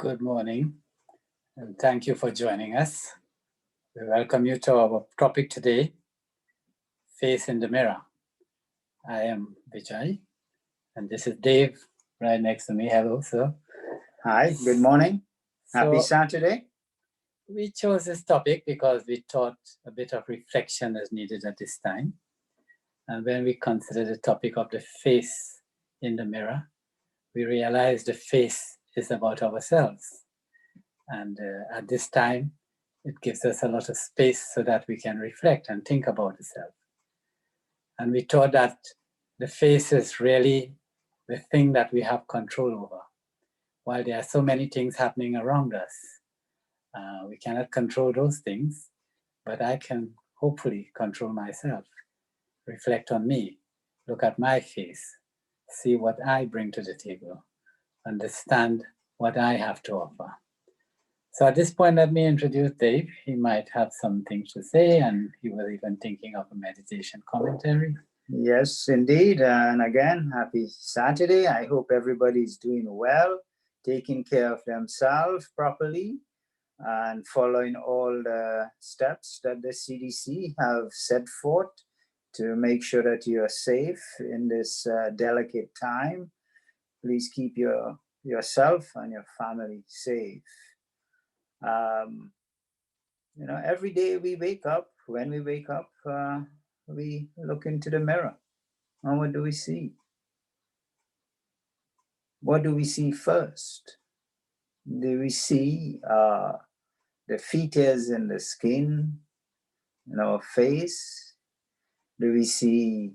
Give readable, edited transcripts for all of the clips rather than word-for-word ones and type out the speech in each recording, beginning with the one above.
Good morning, and thank you for joining us. We welcome you to our topic today, Face in the Mirror. I am Vijai, and this is Dave right next to me. Hello, sir. Hi, good morning. Happy Saturday. We chose this topic because we thought a bit of reflection is needed at this time. And when we consider the topic of the face in the mirror, we realize the face is about ourselves. And at this time, it gives us a lot of space so that we can reflect and think about the self. And we thought that the face is really the thing that we have control over. While there are so many things happening around us, we cannot control those things, but I can hopefully control myself, reflect on me, look at my face, see what I bring to the table, understand what I have to offer. So at this point, let me introduce Dave. He might have some things to say, and he was even thinking of a meditation commentary. Yes, indeed. And again, happy Saturday. I hope everybody's doing well, taking care of themselves properly, and following all the steps that the CDC have set forth to make sure that you are safe in this delicate time. Please keep yourself and your family safe. Every day we wake up, when we wake up, we look into the mirror. And what do we see? What do we see first? Do we see the features in the skin, in our face? Do we see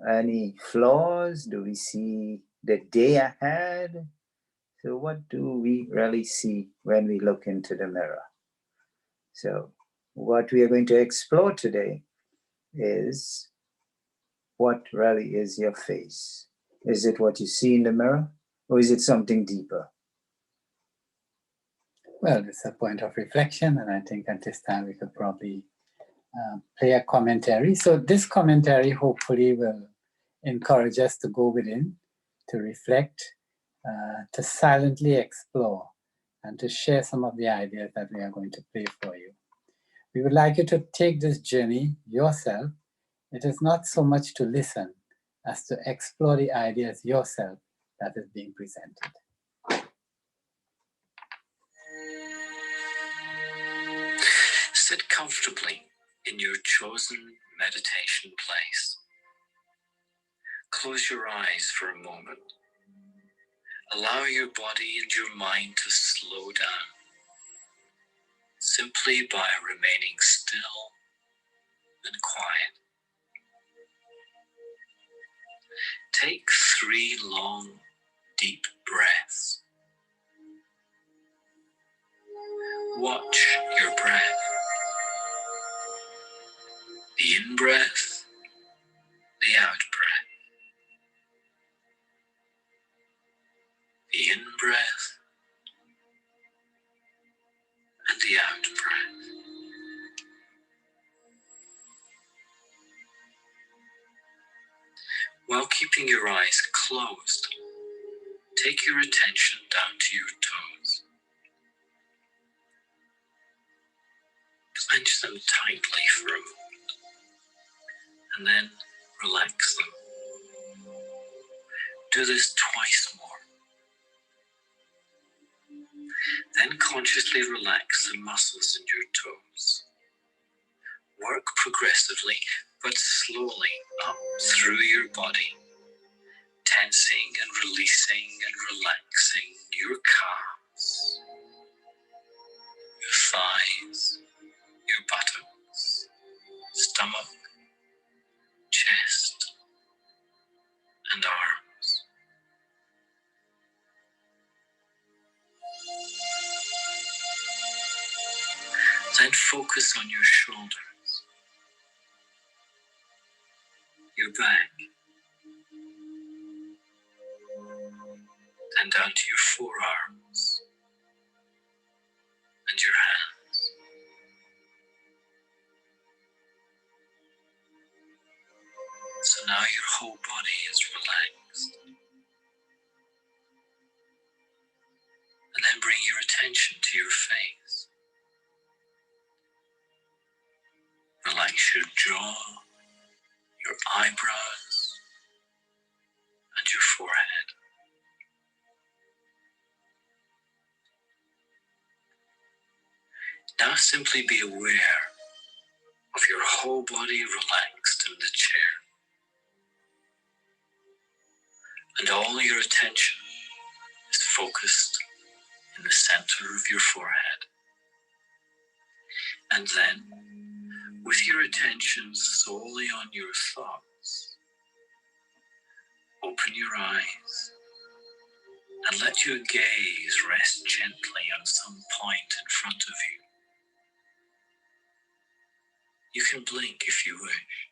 any flaws? Do we see the day ahead? So what do we really see when we look into the mirror? So what we are going to explore today is what really is your face. Is it what you see in the mirror, or is it something deeper? Well, it's a point of reflection, and I think at this time we could probably play a commentary. So this commentary hopefully will encourage us to go within, to reflect, to silently explore, and to share some of the ideas that we are going to play for you. We would like you to take this journey yourself. It is not so much to listen as to explore the ideas yourself that is being presented. Sit comfortably in your chosen meditation place. Close your eyes for a moment. Allow your body and your mind to slow down, simply by remaining still and quiet. Take 3 long, deep breaths. Watch your breath. The in-breath, the out-breath. The in-breath and the out-breath. While keeping your eyes closed, take your attention down to your toes. Clench them tightly for a moment, and then relax them. Do this twice more. Then consciously relax the muscles in your toes. Work progressively but slowly up through your body, tensing and releasing and relaxing your calves, your thighs, your buttocks, stomach, chest, and arms. Then focus on your shoulders, your back, then down to your forearms and your hands. So now your whole body is relaxed. And then bring your attention to your face. Relax your jaw, your eyebrows, and your forehead. Now simply be aware of your whole body relaxed in the chair, and all your attention is focused in the center of your forehead. And then, with your attention solely on your thoughts, open your eyes and let your gaze rest gently on some point in front of you. You can blink if you wish.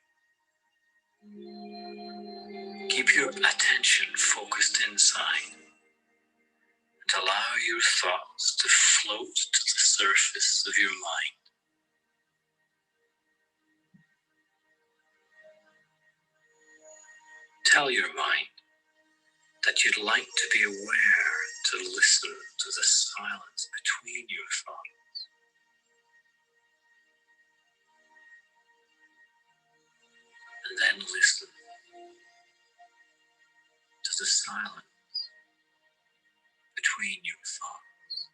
Keep your attention focused inside and allow your thoughts to float to the surface of your mind. Tell your mind that you'd like to be aware to listen to the silence between your thoughts. And then listen to the silence between your thoughts.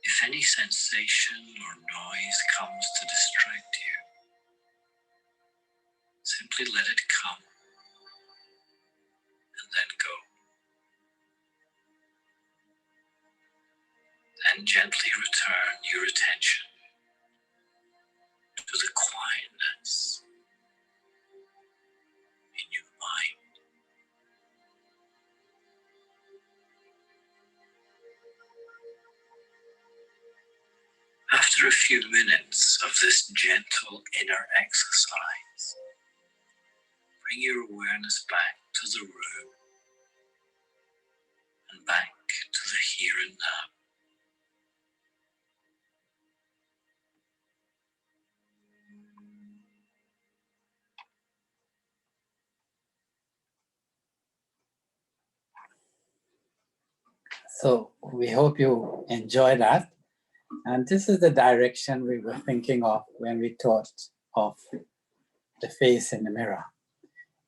If any sensation or noise comes to distract you, simply let it come and then go. Then gently return your attention to the quietness in your mind. After a few minutes of this gentle inner exercise, bring your awareness back to the room and back to the here and now. So we hope you enjoy that. And this is the direction we were thinking of when we thought of the face in the mirror.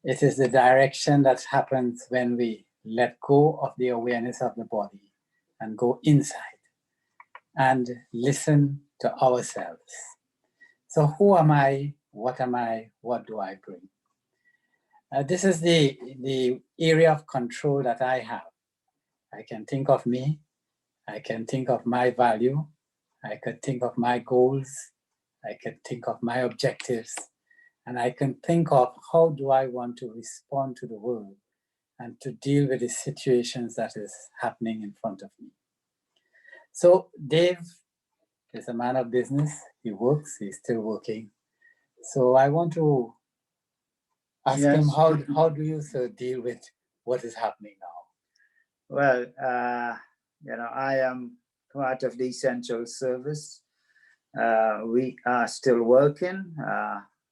It is the direction that happens when we let go of the awareness of the body and go inside and listen to ourselves. So who am I? What am I? What do I bring? This is the area of control that I have. I can think of me. I can think of my value. I could think of my goals. I could think of my objectives. And I can think of how do I want to respond to the world and to deal with the situations that is happening in front of me. So Dave is a man of business. He works, he's still working. So I want to ask him, how do you deal with what is happening now? Well, I am part of the essential service. We are still working.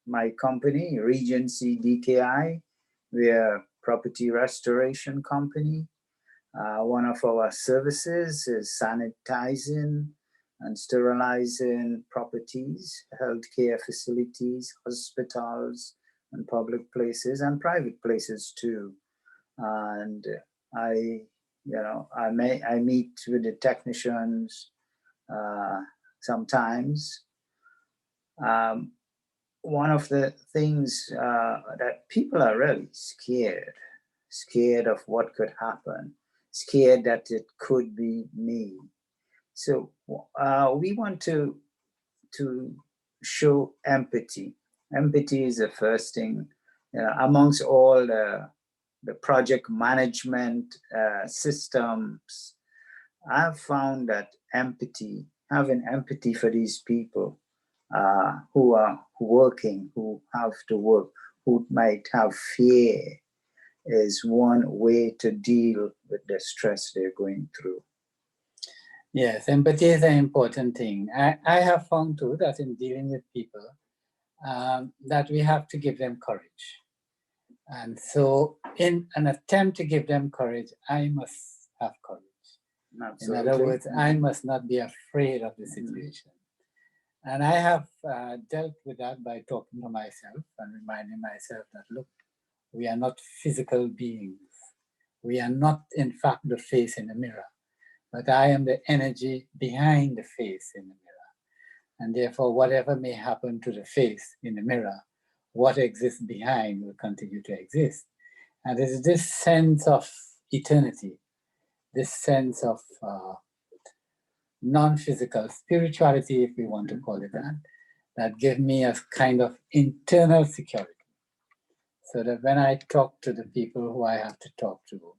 My company, Regency DKI, we are a property restoration company. One of our services is sanitizing and sterilizing properties, healthcare facilities, hospitals, and public places, and private places too. And I meet with the technicians sometimes. One of the things that people are really scared of what could happen, scared that it could be me. So we want to show empathy. Empathy is the first thing, amongst all the project management systems. I've found that having empathy for these people who are working, who have to work, who might have fear, is one way to deal with the stress they're going through. Yes, empathy is an important thing. I have found too that in dealing with people, that we have to give them courage. And so in an attempt to give them courage, I must have courage. Absolutely. In other words, I must not be afraid of the situation. And I have dealt with that by talking to myself and reminding myself that, look, we are not physical beings. We are not, in fact, the face in the mirror, but I am the energy behind the face in the mirror. And therefore, whatever may happen to the face in the mirror, what exists behind will continue to exist. And there's this sense of eternity, this sense of non-physical spirituality, if we want to call it that give me a kind of internal security. So that when I talk to the people who I have to talk to,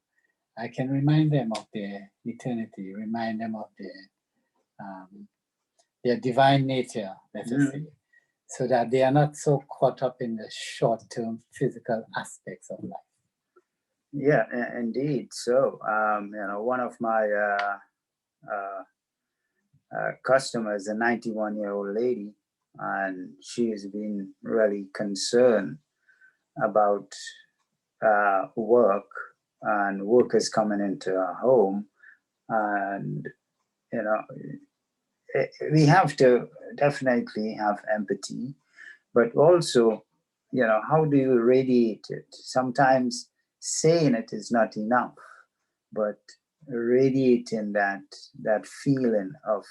I can remind them of their eternity, remind them of their divine nature, let us say, so that they are not so caught up in the short-term physical aspects of life. Yeah, indeed. So, one of my customers, a 91-year-old lady, and she has been really concerned about work and workers coming into her home. And, we have to definitely have empathy, but also, how do you radiate it? Sometimes saying it is not enough, but radiating that feeling of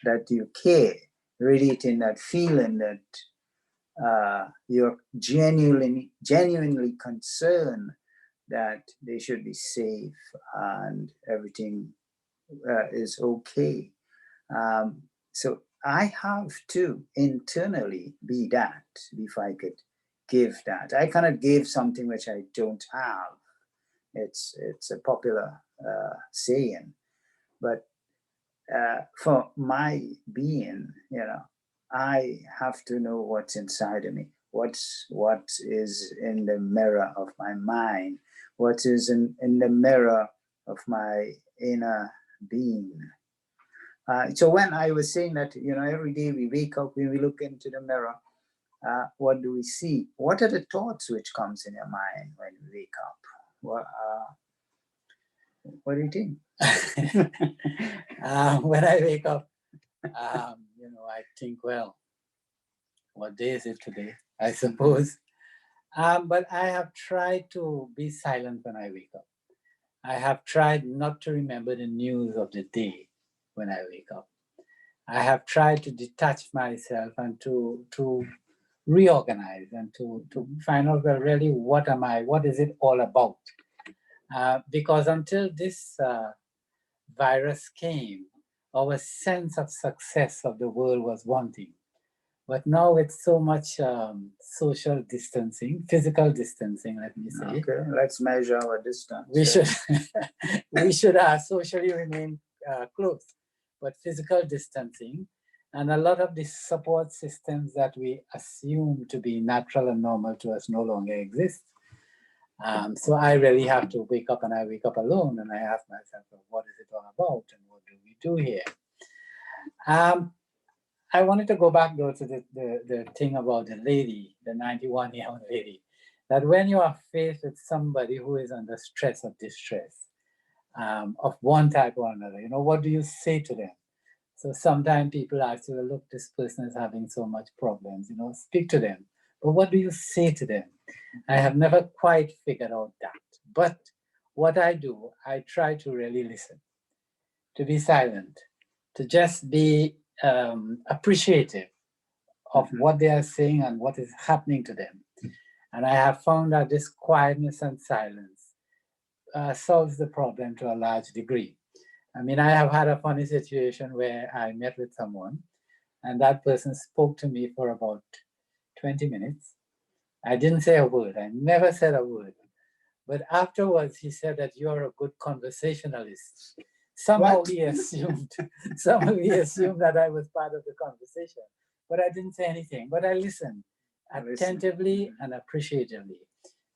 that you care, radiating that feeling that you're genuinely concerned that they should be safe and everything is okay. So I have to internally be that, if I could give that. I cannot give something which I don't have. It's a popular saying, but for my being, I have to know what's inside of me, what is in the mirror of my mind, what is in the mirror of my inner being. So when I was saying that, every day we wake up, when we look into the mirror, what do we see? What are the thoughts which comes in your mind when you wake up? What do you think? When I wake up, I think, well, what day is it today? I suppose. But I have tried to be silent when I wake up. I have tried not to remember the news of the day when I wake up. I have tried to detach myself and to reorganize and to find out, well, really, what am I? What is it all about? Because until this virus came, our sense of success of the world was one thing. But now it's so much social distancing, physical distancing, let me say. Okay, let's measure our distance. We should socially remain close, but physical distancing. And a lot of the support systems that we assume to be natural and normal to us no longer exist. So I really have to wake up, and I wake up alone, and I ask myself, well, what is it all about, and what do we do here? I wanted to go back, though, to the thing about the lady, the 91-year-old lady, that when you are faced with somebody who is under stress or distress of one type or another, what do you say to them? So sometimes people ask you, look, this person is having so much problems, speak to them. But what do you say to them? I have never quite figured out that. But what I do, I try to really listen, to be silent, to just be appreciative of what they are saying and what is happening to them. And I have found that this quietness and silence solves the problem to a large degree. I mean, I have had a funny situation where I met with someone, and that person spoke to me for about 20 minutes. I didn't say a word. I never said a word. But afterwards, he said that you're a good conversationalist. Somehow he assumed that I was part of the conversation. But I didn't say anything. But I listened attentively and appreciatively.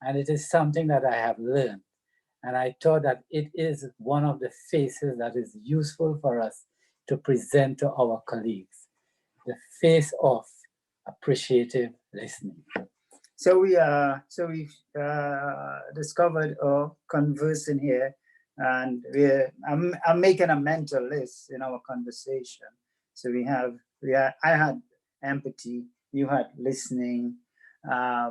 And it is something that I have learned. And I thought that it is one of the faces that is useful for us to present to our colleagues. The face of appreciative listening. So we've discovered or conversing here, and I'm making a mental list in our conversation. So I had empathy, you had listening. I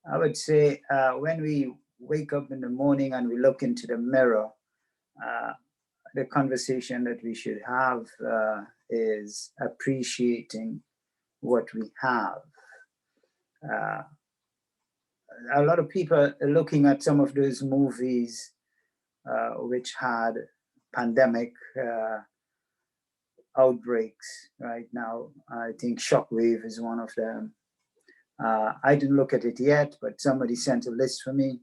would say when we wake up in the morning and we look into the mirror, the conversation that we should have is appreciating what we have. A lot of people are looking at some of those movies which had pandemic outbreaks right now. I think Shockwave is one of them. I didn't look at it yet, but somebody sent a list for me.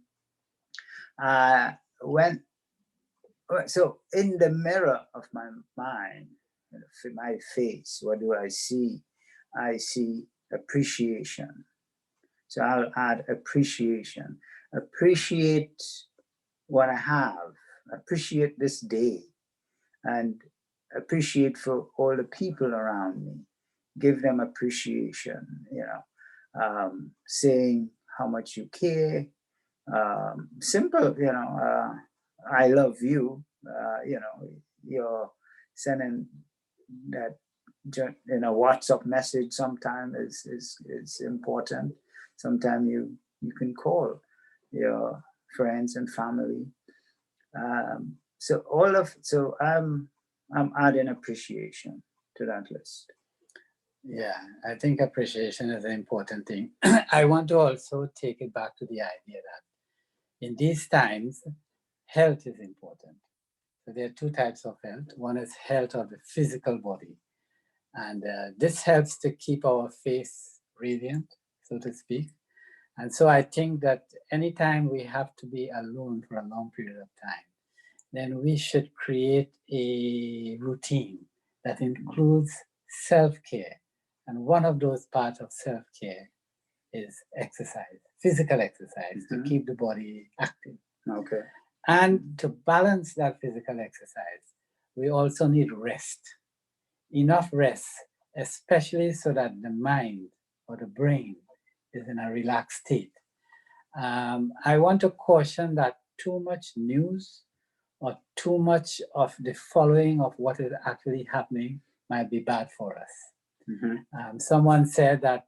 So in the mirror of my mind, my face, what do I see? I see appreciation. So I'll add appreciation. Appreciate what I have. Appreciate this day, and appreciate for all the people around me. Give them appreciation. Saying how much you care. Simple. I love you. You're sending that WhatsApp message sometime is important. Sometimes you can call your friends and family. So I'm adding appreciation to that list. Yeah, I think appreciation is an important thing. I want to also take it back to the idea that in these times, health is important. So there are two types of health. One is health of the physical body. And this helps to keep our face radiant, so to speak. And so I think that anytime we have to be alone for a long period of time, then we should create a routine that includes self-care. And one of those parts of self-care is exercise, physical exercise, to keep the body active. Okay. And to balance that physical exercise, we also need rest. Enough rest, especially so that the mind or the brain is in a relaxed state. I want to caution that too much news or too much of the following of what is actually happening might be bad for us. Someone said that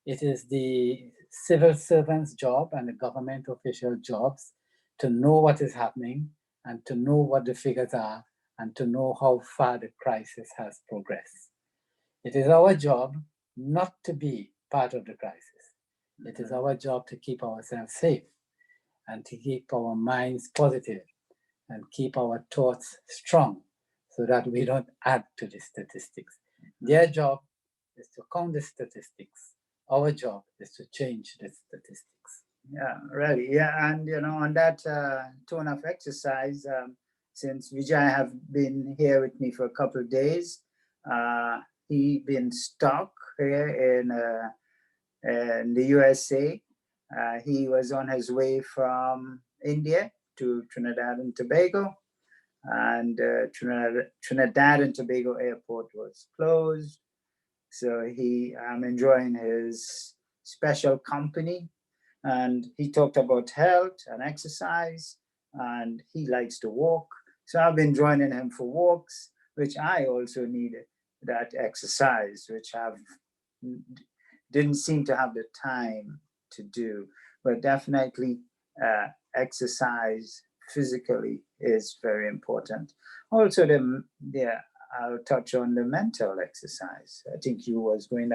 it is the civil servant's job and the government official jobs to know what is happening and to know what the figures are and to know how far the crisis has progressed. It is our job not to be part of the crisis. It is our job to keep ourselves safe and to keep our minds positive and keep our thoughts strong so that we don't add to the statistics. Their job is to count the statistics. Our job is to change the statistics. Yeah, really. Yeah, and on that tone of exercise, since Vijay have been here with me for a couple of days, he been stuck here in the USA. He was on his way from India to Trinidad and Tobago, and Trinidad and Tobago airport was closed. So I'm enjoying his special company. And he talked about health and exercise, and he likes to walk. So I've been joining him for walks, which I also needed that exercise, which didn't seem to have the time to do. But definitely exercise physically is very important. Also, I'll touch on the mental exercise. I think you was going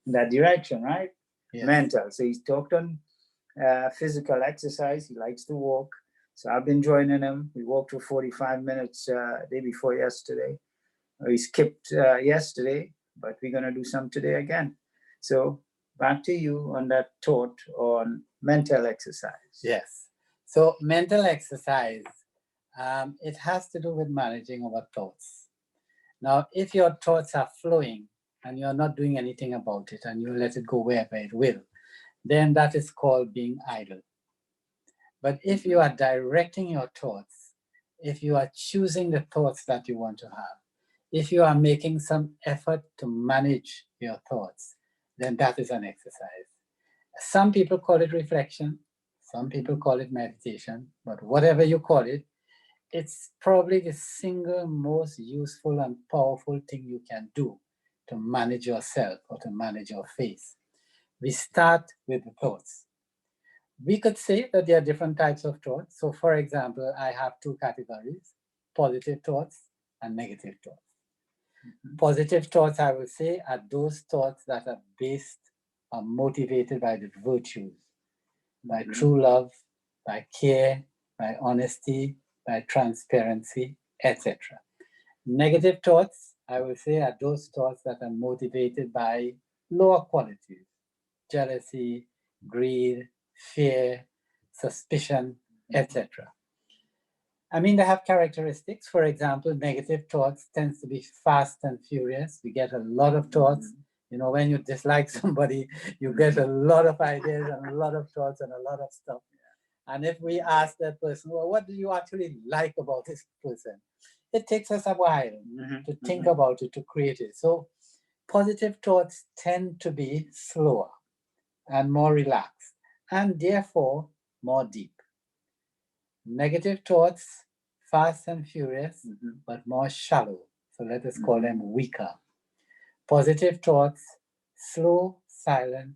in that direction, right? Yes. Mental. So he's talked on physical exercise. He likes to walk. So I've been joining him. We walked for 45 minutes day before yesterday. We skipped yesterday, but we're going to do some today again. So back to you on that thought on mental exercise. Yes. So mental exercise, it has to do with managing our thoughts. Now, if your thoughts are flowing and you're not doing anything about it and you let it go wherever it will, then that is called being idle. But if you are directing your thoughts, if you are choosing the thoughts that you want to have, if you are making some effort to manage your thoughts, then that is an exercise. Some people call it reflection, some people call it meditation, but whatever you call it, it's probably the single most useful and powerful thing you can do to manage yourself or to manage your faith. We start with the thoughts. We could say that there are different types of thoughts. So for example, I have two categories, positive thoughts and negative thoughts. Positive thoughts, I would say, are those thoughts that are based or motivated by the virtues, by true love, by care, by honesty, by transparency, etc. Negative thoughts, I would say, are those thoughts that are motivated by lower qualities, jealousy, greed, fear, suspicion, etc. I mean, they have characteristics. For example, negative thoughts tends to be fast and furious. We get a lot of thoughts. You know, when you dislike somebody, you get a lot of ideas and a lot of thoughts and a lot of stuff. And if we ask that person, well, what do you actually like about this person? It takes us a while to think about it, to create it. So positive thoughts tend to be slower and more relaxed, and therefore more deep. Negative thoughts, fast and furious, but more shallow. So let us call them weaker. Positive thoughts, slow, silent,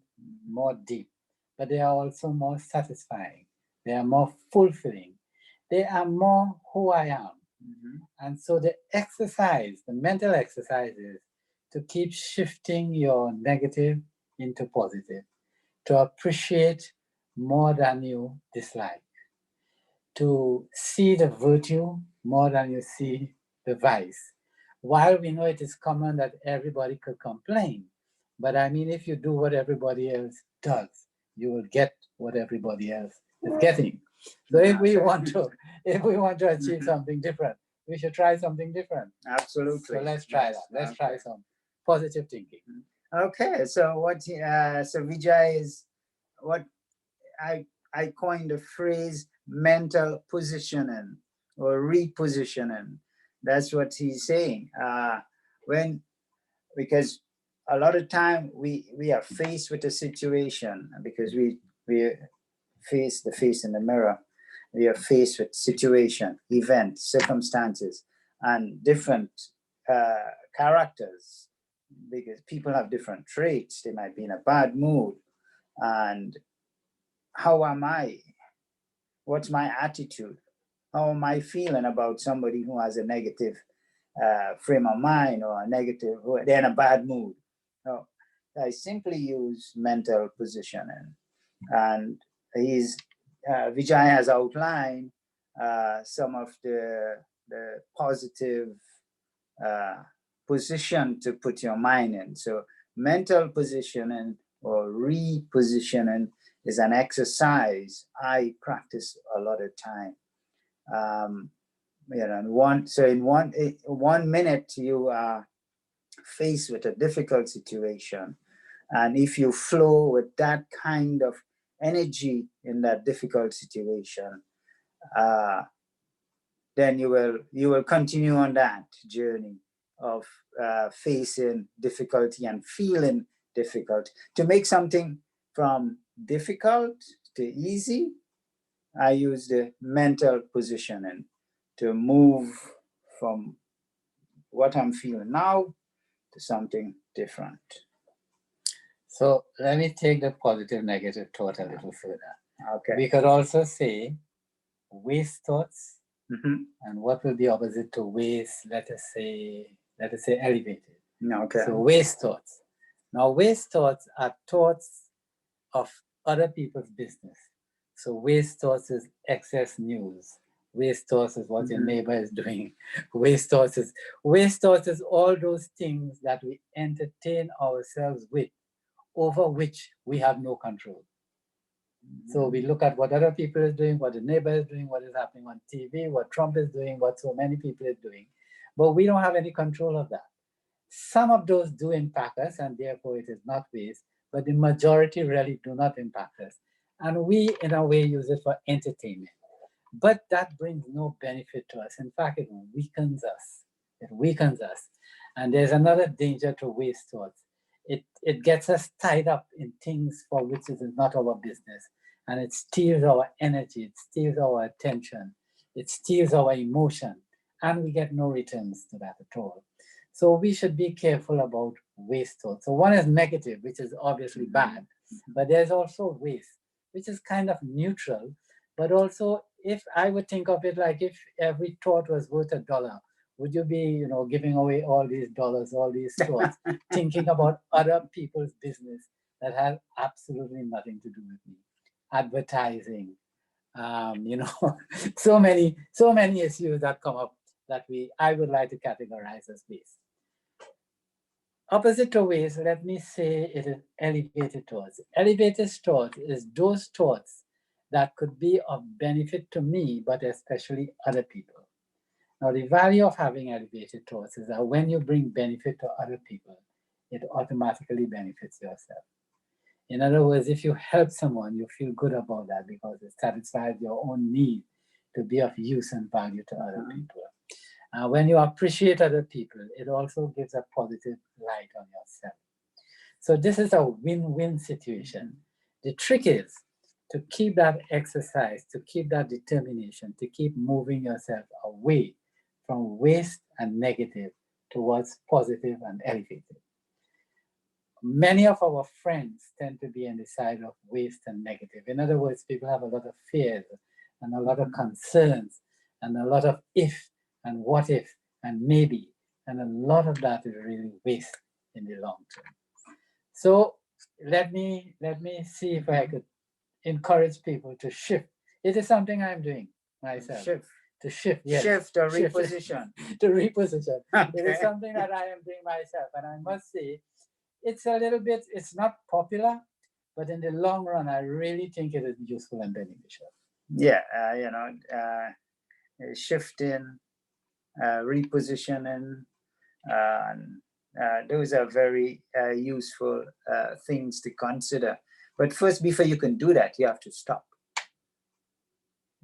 more deep, but they are also more satisfying. They are more fulfilling. They are more who I am. And so the exercise, the mental exercise is to keep shifting your negative into positive, to appreciate more than you dislike, to see the virtue more than you see the vice. While we know it is common that everybody could complain, but I mean, if you do what everybody else does, you will get what everybody else is getting. So if we want to achieve something different, we should try something different. Absolutely. So let's try that. Let's try some positive thinking. Okay, so what? So Vijay is what I coined the phrase mental positioning or repositioning. That's what he's saying. Because a lot of time we are faced with a situation because we face the face in the mirror. We are faced with situation, events, circumstances, and different characters because people have different traits. They might be in a bad mood. And how am I? What's my attitude? How am I feeling about somebody who has a negative frame of mind or a negative, they're in a bad mood? No, I simply use mental positioning. And Vijay has outlined some of the positive position to put your mind in. So mental positioning or repositioning is an exercise I practice a lot of time. In 1 minute you are faced with a difficult situation, and if you flow with that kind of energy in that difficult situation, then you will continue on that journey of facing difficulty and feeling difficult. To make something from difficult to easy, I use the mental positioning to move from what I'm feeling now to something different. So let me take the positive negative thought a little further. Okay. We could also say waste thoughts, and what will be opposite to waste? Let us say elevated. Okay. So waste thoughts. Now waste thoughts are thoughts of other people's business. So waste thoughts is excess news. Waste thoughts is what your neighbor is doing. Waste thoughts is all those things that we entertain ourselves with, over which we have no control. So we look at what other people are doing, what the neighbor is doing, what is happening on TV, what Trump is doing, what so many people are doing, but we don't have any control of that. Some of those do impact us, and therefore it is not waste, but the majority really do not impact us. And we, in a way, use it for entertainment. But that brings no benefit to us. In fact, it weakens us. It weakens us. And there's another danger to waste thoughts. it gets us tied up in things for which it is not our business. And it steals our energy, it steals our attention, it steals our emotion, and we get no returns to that at all. So we should be careful about waste thoughts. So one is negative, which is obviously bad, but there's also waste, which is kind of neutral. But also, if I would think of it like if every thought was worth $1, would you be, giving away all these dollars, all these thoughts, thinking about other people's business that have absolutely nothing to do with me? Advertising, so many issues that come up that I would like to categorize as waste. Opposite to waste, let me say it is elevated thoughts. Elevated thoughts is those thoughts that could be of benefit to me, but especially other people. Now, the value of having elevated thoughts is that when you bring benefit to other people, it automatically benefits yourself. In other words, if you help someone, you feel good about that because it satisfies your own need to be of use and value to other people. When you appreciate other people, it also gives a positive light on yourself. So this is a win-win situation. The trick is to keep that exercise, to keep that determination, to keep moving yourself away from waste and negative towards positive and elevated. Many of our friends tend to be on the side of waste and negative. In other words, people have a lot of fears and a lot of concerns and a lot of if and what if and maybe, and a lot of that is really waste in the long term. So let me see if I could encourage people to shift. It is something I'm doing myself. To shift, yes. Shift or reposition. To reposition. Okay. It is something that I am doing myself. And I must say, it's a little bit, it's not popular, but in the long run, I really think it is useful and beneficial. Yeah, shifting, repositioning, those are very useful things to consider. But first, before you can do that, you have to stop,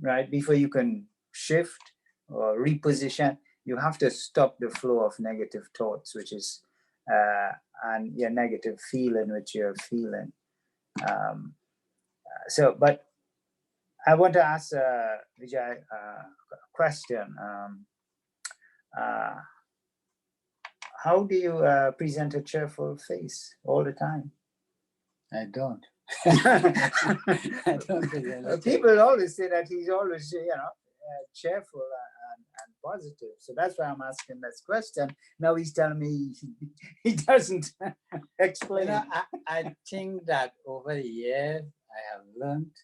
right? Before you can shift or reposition, you have to stop the flow of negative thoughts, which is and your negative feeling which you're feeling. But I want to ask Vijay a question. How do you present a cheerful face all the time? I don't. I don't. People always say that he's always, cheerful and positive. So that's why I'm asking this question. Now he's telling me he doesn't explain. I think that over the years, I have learned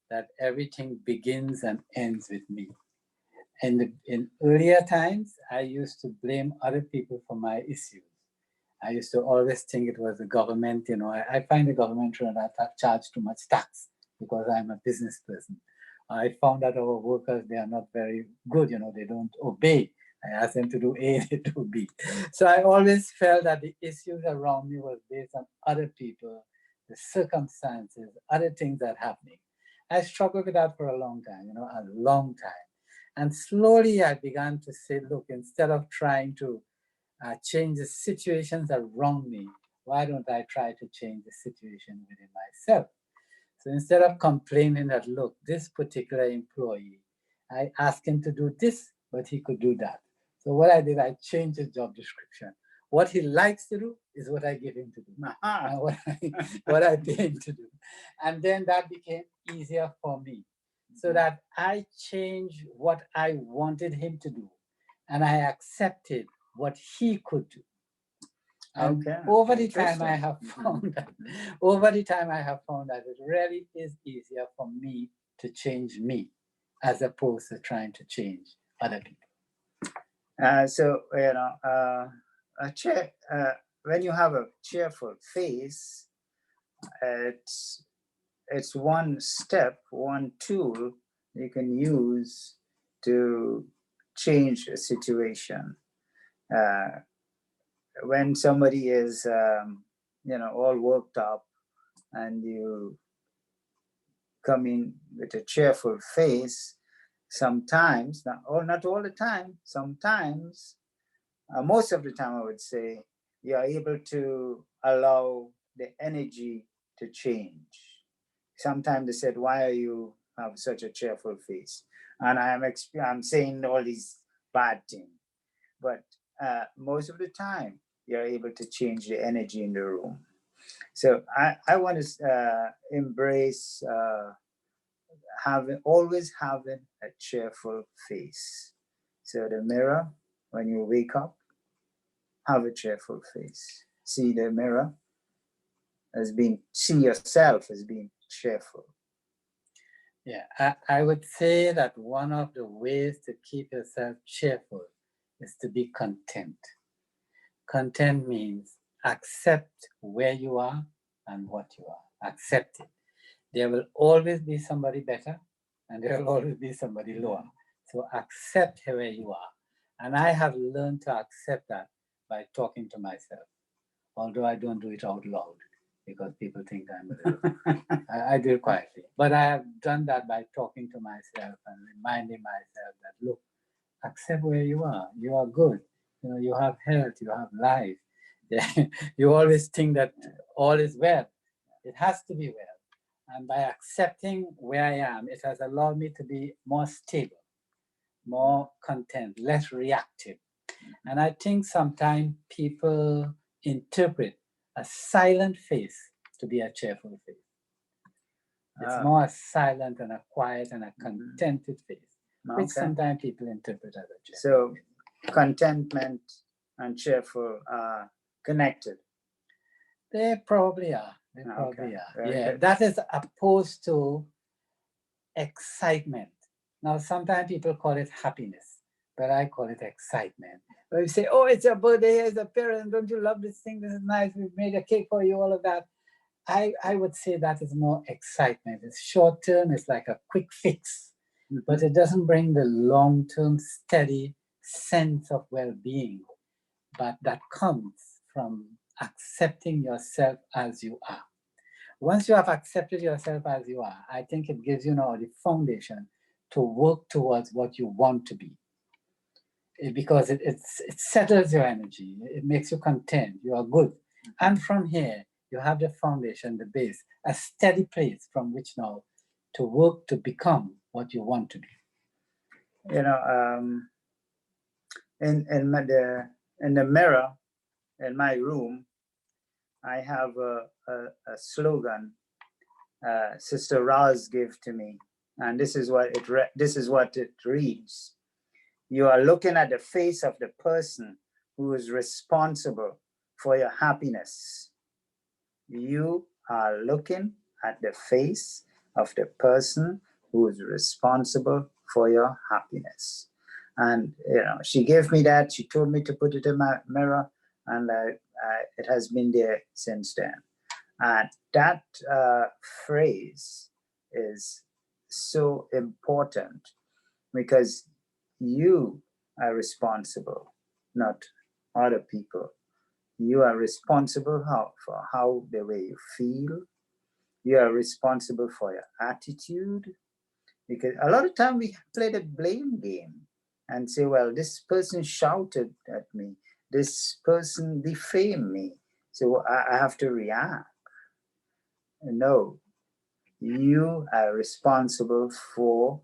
that everything begins and ends with me. In earlier times, I used to blame other people for my issues. I used to always think it was the government. I find the government should not have charged too much tax because I'm a business person. I found that our workers, they are not very good, they don't obey. I asked them to do A, they do B. So I always felt that the issues around me was based on other people, the circumstances, other things that are happening. I struggled with that for a long time, a long time. And slowly I began to say, look, instead of trying to change the situations around me, why don't I try to change the situation within myself? So instead of complaining that, look, this particular employee, I asked him to do this, but he could do that. So what I did, I changed his job description. What he likes to do is what I give him to do, and what I pay him to do. And then that became easier for me, so that I changed what I wanted him to do, and I accepted what he could do. And over the time I have found that it really is easier for me to change me as opposed to trying to change other people. When you have a cheerful face, it's one step, one tool you can use to change a situation. When somebody is, all worked up and you come in with a cheerful face, sometimes, not all the time, sometimes, most of the time I would say, you're able to allow the energy to change. Sometimes they said, why are you have such a cheerful face? And I'm saying all these bad things. But most of the time, you're able to change the energy in the room. So I want to embrace always having a cheerful face. So the mirror, when you wake up, have a cheerful face. See the mirror see yourself as being cheerful. Yeah, I would say that one of the ways to keep yourself cheerful is to be content. Content means accept where you are and what you are. Accept it. There will always be somebody better and there will always be somebody lower. So accept where you are. And I have learned to accept that by talking to myself, although I don't do it out loud because people think I'm a little, I do it quietly. But I have done that by talking to myself and reminding myself that, look, accept where you are. You are good. You know, you have health, you have life. You always think that all is well. It has to be well. And by accepting where I am, it has allowed me to be more stable, more content, less reactive. And I think sometimes people interpret a silent face to be a cheerful face. It's more a silent and a quiet and a contented face, which sometimes people interpret as a cheerful face. So contentment and cheerful are connected. They probably are. They probably are. Yeah, that is opposed to excitement. Now, sometimes people call it happiness, but I call it excitement. When you say, oh, it's your birthday, here's a parent, don't you love this thing? This is nice, we've made a cake for you, all of that. I would say that is more excitement. It's short term, it's like a quick fix, but it doesn't bring the long term, steady sense of well being. But that comes from accepting yourself as you are. Once you have accepted yourself as you are, I think it gives you now the foundation to work towards what you want to be. Because it settles your energy, it makes you content, you are good. And from here, you have the foundation, the base, a steady place from which now to work to become what you want to be. You know, in the mirror in my room, I have a slogan Sister Raz gave to me, and this is what it reads: you are looking at the face of the person who is responsible for your happiness. You are looking at the face of the person who is responsible for your happiness. And you know, she gave me that. She told me to put it in my mirror, and it has been there since then. And that phrase is so important because you are responsible, not other people. You are responsible for how the way you feel. You are responsible for your attitude. Because a lot of time we play the blame game and say, well, this person shouted at me. This person defamed me. So I have to react. No, you are responsible for,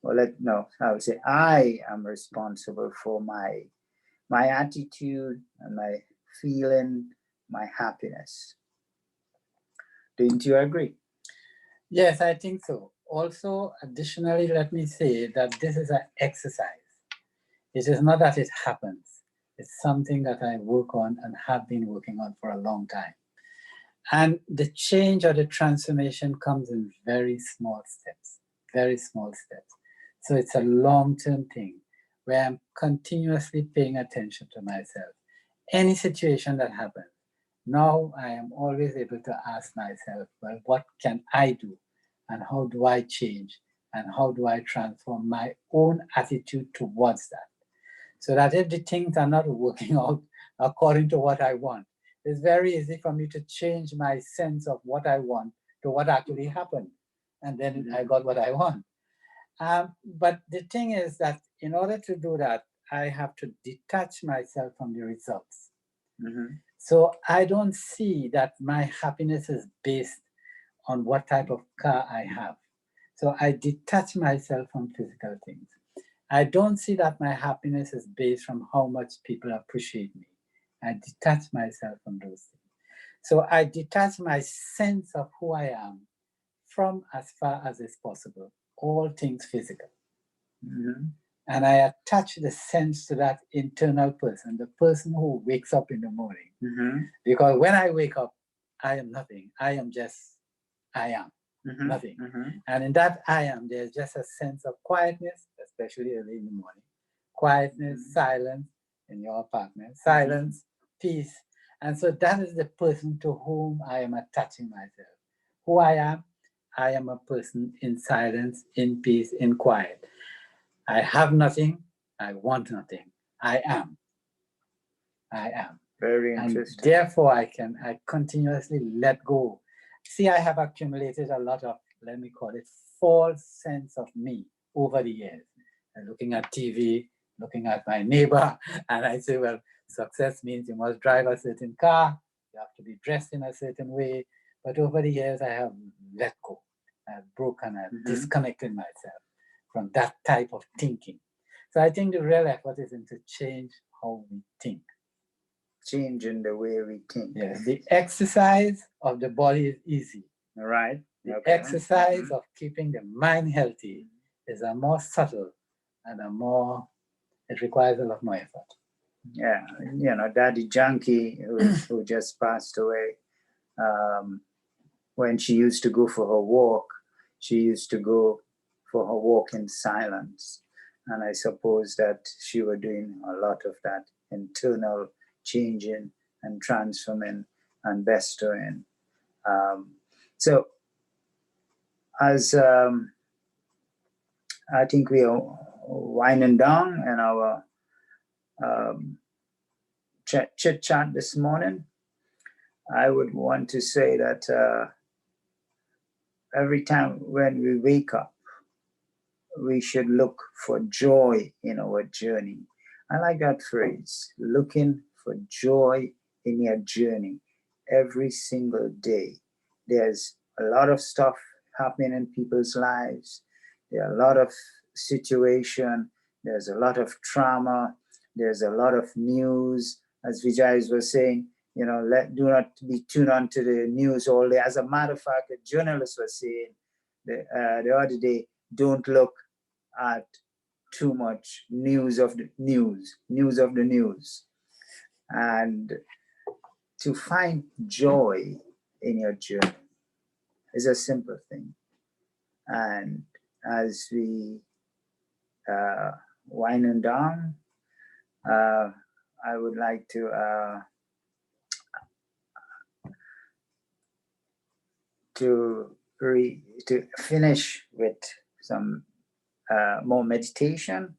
I would say I am responsible for my attitude and my feeling, my happiness. Don't you agree? Yes, I think so. Also, additionally, let me say that this is an exercise. It is not that it happens. It's something that I work on and have been working on for a long time. And the change or the transformation comes in very small steps, very small steps. So it's a long-term thing where I'm continuously paying attention to myself. Any situation that happens, now I am always able to ask myself, well, what can I do? And how do I change? And how do I transform my own attitude towards that? So that if the things are not working out according to what I want, it's very easy for me to change my sense of what I want to what actually happened. And then I got what I want. But the thing is that in order to do that, I have to detach myself from the results. So I don't see that my happiness is based on what type of car I have. So I detach myself from physical things. I don't see that my happiness is based from how much people appreciate me. I detach myself from those things. So I detach my sense of who I am from, as far as is possible, all things physical. Mm-hmm. And I attach the sense to that internal person, the person who wakes up in the morning. Mm-hmm. Because when I wake up, I am nothing. I am just, I am. Mm-hmm. Nothing. Mm-hmm. And in that I am, there's just a sense of quietness, especially early in the morning. Quietness, silence in your apartment, silence, peace. And so that is the person to whom I am attaching myself. Who I am a person in silence, in peace, in quiet. I have nothing, I want nothing. I am. I am. Very And interesting. therefore I continuously let go. See, I have accumulated a lot of, let me call it, false sense of me over the years. And looking at TV, looking at my neighbor, and I say, well, success means you must drive a certain car, you have to be dressed in a certain way. But over the years, I have let go. I've broken, I've disconnected myself from that type of thinking. So I think the real effort is to change how we think. Change in the way we think. Yes, the exercise of the body is easy. All right. The Okay. exercise of keeping the mind healthy is a more subtle and it requires a lot more effort. Yeah, you know, Daddy Junkie, who just passed away, when she used to go for her walk, she used to go for her walk in silence. And I suppose that she was doing a lot of that internal changing and transforming and bestowing. So as I think we are winding down in our chit chat this morning, I would want to say that every time when we wake up, we should look for joy in our journey. I like that phrase, looking for joy in your journey every single day. There's a lot of stuff happening in people's lives. There are a lot of situation. There's a lot of trauma. There's a lot of news. As Vijay was saying, you know, do not be tuned on to the news all day. As a matter of fact, a journalist was saying the other day, don't look at too much news of the news. And to find joy in your journey is a simple thing. And as we winding down, I would like to finish with some more meditation.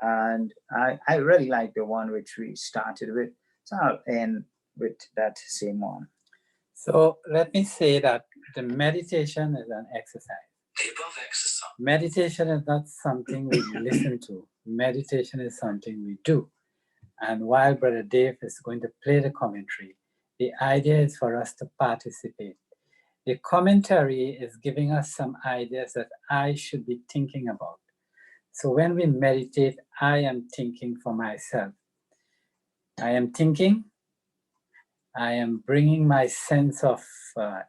And I really like the one which we started with. So I'll end with that same one. So let me say that the meditation is an exercise. The above exercise. Meditation is not something we listen to. Meditation is something we do. And while Brother Dave is going to play the commentary, the idea is for us to participate. The commentary is giving us some ideas that I should be thinking about. So when we meditate, I am thinking for myself. I am thinking, I am bringing my sense of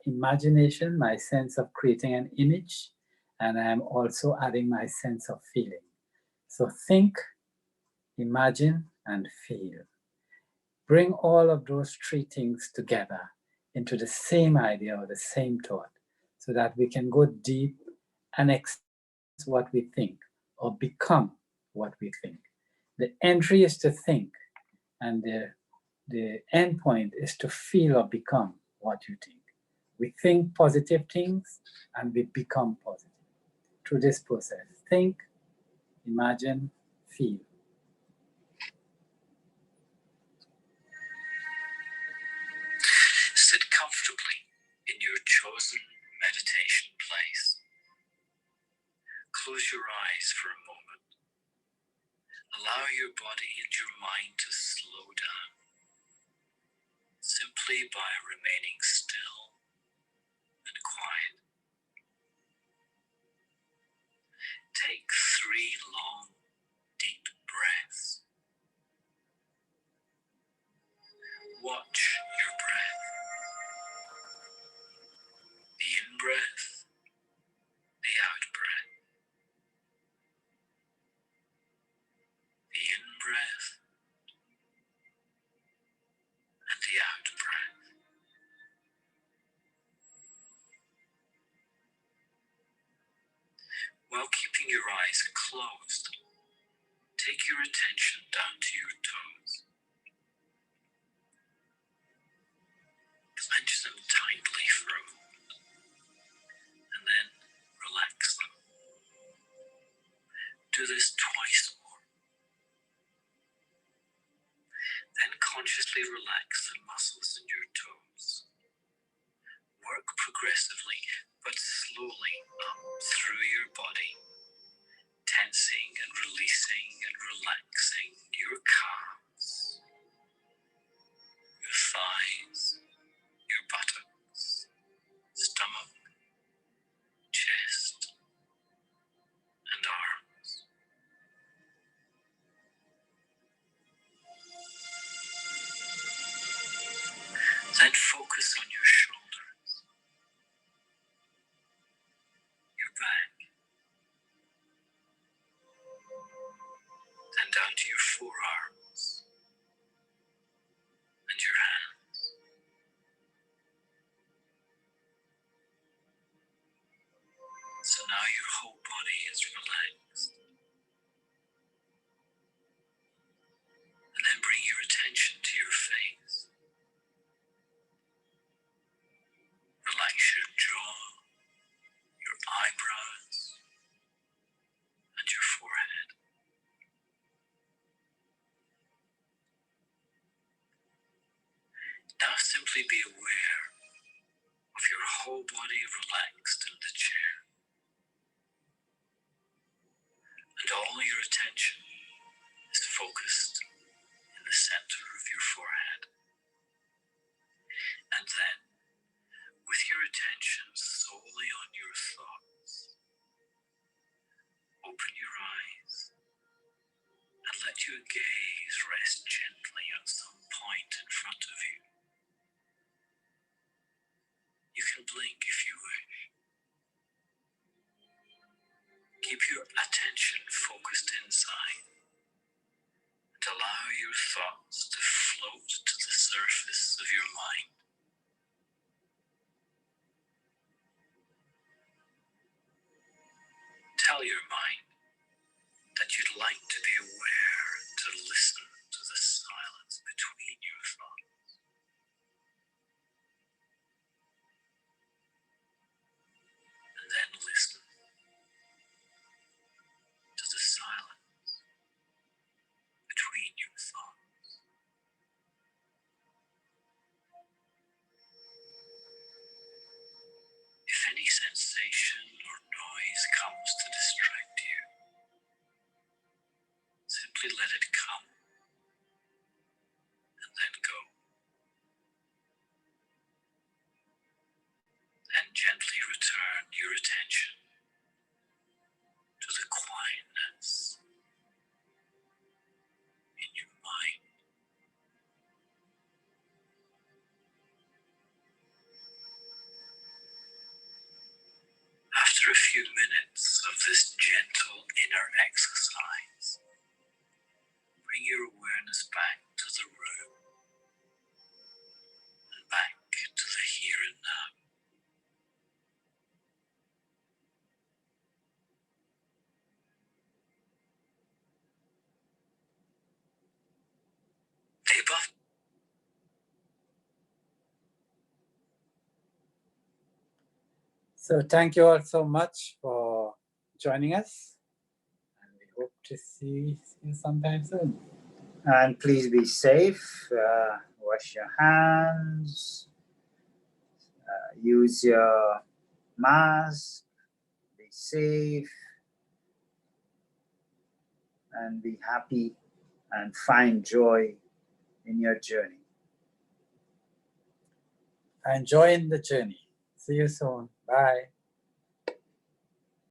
imagination, my sense of creating an image, and I am also adding my sense of feeling. So think, imagine, and feel. Bring all of those three things together into the same idea or the same thought so that we can go deep and express what we think or become what we think. The entry is to think, and the end point is to feel or become what you think. We think positive things and we become positive through this process. Think, imagine, feel. Sit comfortably in your chosen meditation place. Close your eyes for a moment. Allow your body and your mind to slow down. simply by remaining still and quiet. Take 3 long, deep breaths. Watch your breath. The in-breath, the out-breath. The in-breath and the out-breath. While keeping your eyes closed, take your attention down to your toes. Clench them tightly for a moment, and then relax them. Do this twice more. Then consciously relax the muscles in your toes. Work progressively, but slowly up through your body, tensing and releasing and relaxing your calves, your thighs, your buttocks, stomach, chest, and arms. Then focus on your shoulders, your back, then down to your forearms and your hands. So now your whole body is relaxed. And then bring your attention to your face. Relax your jaw, your eyebrows, and your forehead. Now simply be aware of your whole body relaxed in the chair. And all your attention is focused in the center of your forehead. And then, with your attention solely on your thoughts, open your eyes and let your gaze rest gently on some point in front of you. You can blink if you wish. Keep your attention focused inside and allow your thoughts to float to the surface of your mind. Tell your mind that you'd like to be aware to listen to the silence between your thoughts. And then listen to the silence between your thoughts. If any sensation or noise comes to distract you, simply let it come and then go. Then gently return your attention to the quietness in your mind. After a few minutes of this gentle inner exercise, bring your awareness back to the room and back to the here and now. The above So thank you all so much for joining us. And we hope to see you sometime soon. And please be safe. Wash your hands. Use your mask. Be safe. And be happy and find joy in your journey. are enjoying the journey. See you soon. Bye.